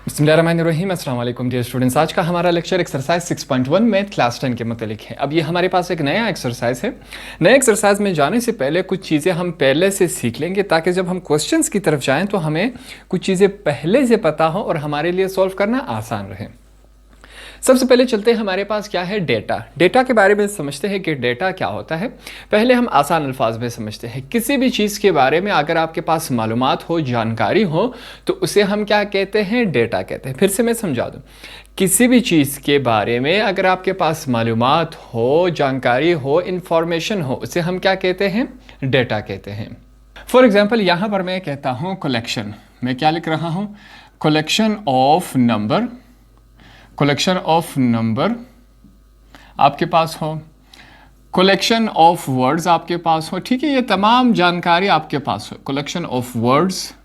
बिस्मिल्लाहिर्रहमानिर्रहीम। अस्सलाम वालेकुम डियर स्टूडेंट्स। आज का हमारा लेक्चर एक्सरसाइज 6.1 में क्लास 10 के मतलब है। अब ये हमारे पास एक नया एक्सरसाइज है। नए एक्सरसाइज में जाने से पहले कुछ चीज़ें हम पहले से सीख लेंगे ताकि जब हम क्वेश्चंस की तरफ जाएं तो हमें कुछ चीज़ें पहले से पता हो और हमारे लिए सॉल्व करना आसान रहे। सबसे पहले चलते हैं, हमारे पास क्या है, डेटा। डेटा के बारे में समझते हैं कि डेटा क्या होता है। पहले हम आसान अल्फाज में समझते हैं। किसी भी चीज़ के बारे में अगर आपके पास मालूमात हो, जानकारी हो, तो उसे हम क्या कहते हैं, डेटा कहते हैं। फिर से मैं समझा दूँ, किसी भी चीज़ के बारे में अगर आपके पास मालूमात हो, जानकारी हो, इंफॉर्मेशन हो, उसे हम क्या कहते हैं, डेटा कहते हैं। फॉर एग्जाम्पल यहाँ पर मैं कहता हूँ कलेक्शन। मैं क्या लिख रहा हूँ, collection of number. Collection of number आपके पास हो, कलेक्शन ऑफ वर्ड्स आपके पास हो, ठीक है। ये तमाम जानकारी आपके पास हो। कलेक्शन ऑफ वर्ड्स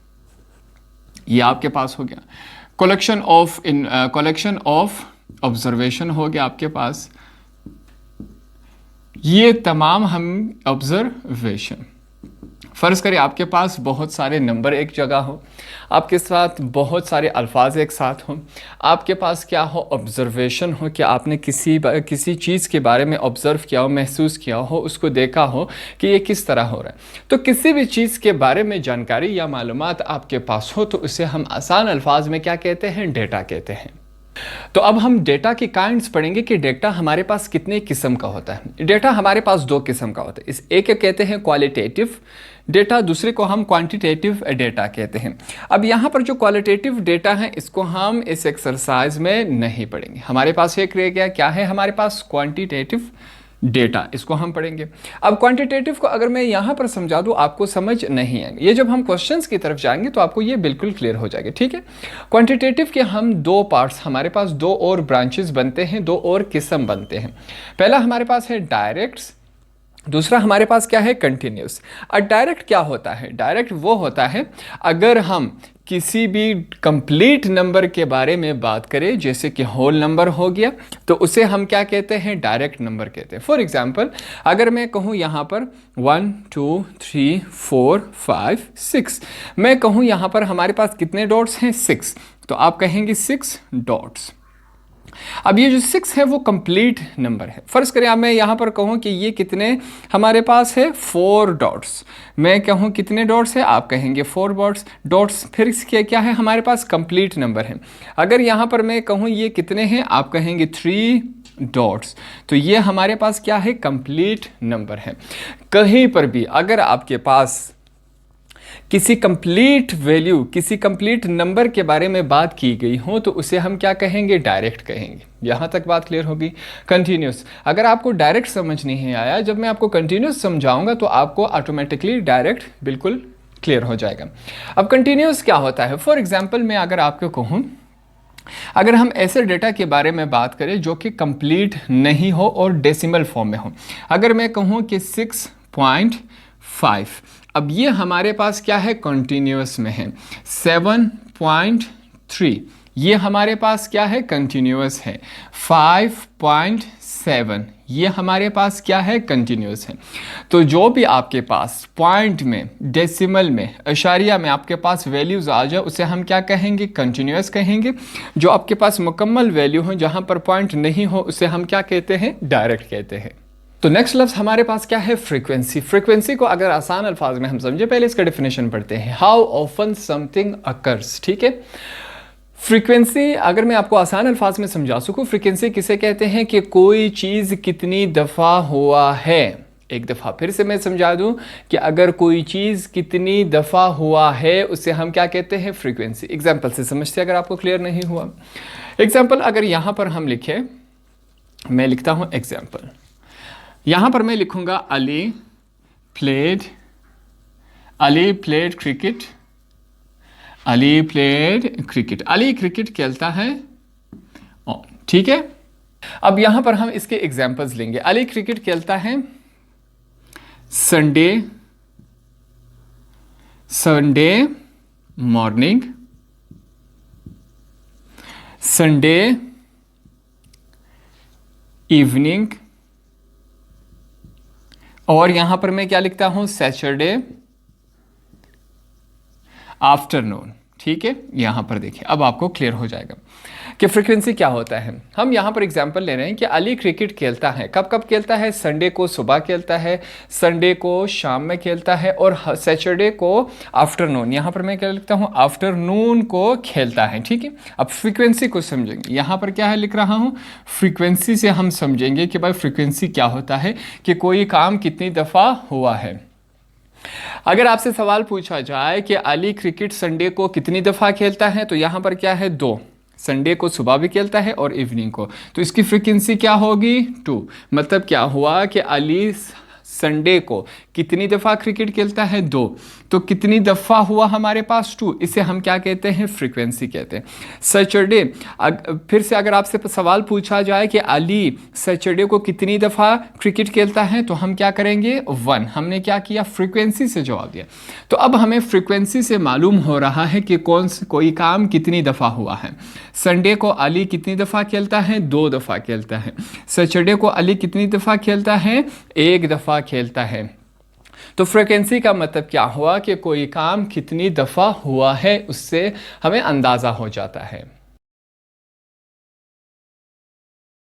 ये आपके पास हो गया। कलेक्शन ऑफ ऑब्जर्वेशन हो गया आपके पास। ये तमाम हम ऑब्जर्वेशन। फ़र्ज़ करें आपके पास बहुत सारे नंबर एक जगह हो, आपके साथ बहुत सारे अल्फाज एक साथ हों, आपके पास क्या हो, ऑब्ज़र्वेशन हो कि आपने किसी चीज़ के बारे में ऑब्ज़र्व किया हो, महसूस किया हो, उसको देखा हो कि ये किस तरह हो रहा है। तो किसी भी चीज़ के बारे में जानकारी या मालूमात आपके पास हो तो उसे हम आसान अल्फाज में क्या कहते हैं, डेटा कहते हैं। तो अब हम डेटा के काइंड्स पढ़ेंगे कि डेटा हमारे पास कितने किस्म का होता है। डेटा हमारे पास दो किस्म का होता है। इस एक कहते हैं क्वालिटेटिव डेटा, दूसरे को हम क्वांटिटेटिव डेटा कहते हैं। अब यहाँ पर जो क्वालिटेटिव डेटा है इसको हम इस एक्सरसाइज में नहीं पढ़ेंगे। हमारे पास एक रह गया, क्या है हमारे पास, क्वांटिटेटिव डेटा, इसको हम पढ़ेंगे। अब क्वांटिटेटिव को अगर मैं यहाँ पर समझा दूँ आपको समझ नहीं आएंगे। ये जब हम क्वेश्चंस की तरफ जाएंगे तो आपको ये बिल्कुल क्लियर हो जाएगा, ठीक है। क्वांटिटेटिव के हम दो पार्ट्स, हमारे पास दो और ब्रांचेस बनते हैं, दो और किस्म बनते हैं। पहला हमारे पास है डायरेक्ट्स, दूसरा हमारे पास क्या है, कंटिन्यूस। और डायरेक्ट क्या होता है, डायरेक्ट वो होता है अगर हम किसी भी कंप्लीट नंबर के बारे में बात करें, जैसे कि होल नंबर हो गया, तो उसे हम क्या कहते हैं, डायरेक्ट नंबर कहते हैं। फॉर एग्जांपल अगर मैं कहूँ यहाँ पर 1 2 3 4 5 6, मैं कहूँ यहाँ पर हमारे पास कितने डॉट्स हैं, 6, तो आप कहेंगे 6 डॉट्स। अब ये जो 6 है वो कंप्लीट नंबर है। फर्ज करें अब मैं यहाँ पर कहूँ कि ये कितने हमारे पास है, 4 डॉट्स। मैं कहूँ कितने डॉट्स है, आप कहेंगे 4 डॉट्स। फिर क्या है हमारे पास, कंप्लीट नंबर है। अगर यहाँ पर मैं कहूँ ये कितने हैं, आप कहेंगे 3 डॉट्स। तो ये हमारे पास क्या है, कंप्लीट नंबर है। कहीं पर भी अगर आपके पास किसी कंप्लीट वैल्यू, किसी कंप्लीट नंबर के बारे में बात की गई हो तो उसे हम क्या कहेंगे, डायरेक्ट कहेंगे। यहाँ तक बात क्लियर होगी। कंटिन्यूस, अगर आपको डायरेक्ट समझ नहीं आया, जब मैं आपको कंटिन्यूस समझाऊंगा तो आपको ऑटोमेटिकली डायरेक्ट बिल्कुल क्लियर हो जाएगा। अब कंटिन्यूस क्या होता है, फॉर एग्जाम्पल मैं अगर आपको कहूँ, अगर हम ऐसे डेटा के बारे में बात करें जो कि कंप्लीट नहीं हो और डेसिमल फॉर्म में हो, अगर मैं कहूँ कि 6.5, अब ये हमारे पास क्या है, कंटिन्यूअस में है। 7.3 ये हमारे पास क्या है, कंटिन्यूअस है। 5.7 ये हमारे पास क्या है, कंटिन्यूअस है। तो जो भी आपके पास पॉइंट में, डेसिमल में, अशारिया में आपके पास वैल्यूज़ आ जाए उसे हम क्या कहेंगे, कंटिन्यूअस कहेंगे। जो आपके पास मुकम्मल वैल्यू हो, जहाँ पर पॉइंट नहीं हो, उसे हम क्या कहते हैं, डायरेक्ट कहते हैं। तो नेक्स्ट लफ्ज़ हमारे पास क्या है, फ्रीक्वेंसी। फ्रीक्वेंसी को अगर आसान अल्फाज में हम समझे, पहले इसका डेफिनेशन पढ़ते हैं। हाउ ऑफन समथिंग अकर्स, ठीक है। फ्रीक्वेंसी अगर मैं आपको आसान अल्फाज में समझा सकूँ, फ्रीक्वेंसी किसे कहते हैं कि कोई चीज़ कितनी दफ़ा हुआ है। एक दफ़ा फिर से मैं समझा दूँ कि अगर कोई चीज़ कितनी दफ़ा हुआ है उसे हम क्या कहते हैं, फ्रीक्वेंसी। एग्जाम्पल से समझते अगर आपको क्लियर नहीं हुआ। एग्जाम्पल अगर यहाँ पर हम लिखें, मैं लिखता हूँ एग्जाम्पल, यहाँ पर मैं लिखूँगा Ali played cricket. Ali played cricket, Ali cricket खेलता है, ठीक है। अब यहाँ पर हम इसके एग्जाम्पल्स लेंगे। अली क्रिकेट खेलता है संडे मॉर्निंग, संडे इवनिंग, और यहां पर मैं क्या लिखता हूं, सैटरडे आफ्टरनून, ठीक है, यहाँ पर देखिए अब आपको क्लियर हो जाएगा कि फ्रीक्वेंसी क्या होता है। हम यहाँ पर एग्जांपल ले रहे हैं कि अली क्रिकेट खेलता है, कब कब खेलता है, संडे को सुबह खेलता है, संडे को शाम में खेलता है और सैटरडे को आफ्टरनून, यहाँ पर मैं क्या लिखता हूँ, आफ्टरनून को खेलता है। ठीक है, अब फ्रीक्वेंसी को समझेंगे, यहाँ पर क्या है लिख रहा हूँ, फ्रीक्वेंसी से हम समझेंगे कि भाई फ्रीक्वेंसी क्या होता है, कि कोई काम कितनी दफ़ा हुआ है। अगर आपसे सवाल पूछा जाए कि अली क्रिकेट संडे को कितनी दफ़ा खेलता है, तो यहाँ पर क्या है, 2, संडे को सुबह भी खेलता है और इवनिंग को, तो इसकी फ्रीक्वेंसी क्या होगी, 2। मतलब क्या हुआ कि अली संडे को कितनी दफ़ा क्रिकेट खेलता है, 2, तो कितनी दफ़ा हुआ हमारे पास, 2, इसे हम क्या कहते हैं, फ्रीक्वेंसी कहते हैं। सैटरडे, फिर से अगर आपसे सवाल पूछा जाए कि अली सैटरडे को कितनी दफ़ा क्रिकेट खेलता है, तो हम क्या करेंगे, 1, हमने क्या किया, फ्रीक्वेंसी से जवाब दिया। तो अब हमें फ्रीक्वेंसी से मालूम हो रहा है कि कोई काम कितनी दफ़ा हुआ है। संडे को अली कितनी दफ़ा खेलता है, 2 दफ़ा खेलता है। सैटरडे को अली कितनी दफ़ा खेलता है, 1 दफ़ा खेलता है। तो फ्रीक्वेंसी का मतलब क्या हुआ कि कोई काम कितनी दफ़ा हुआ है, उससे हमें अंदाज़ा हो जाता है।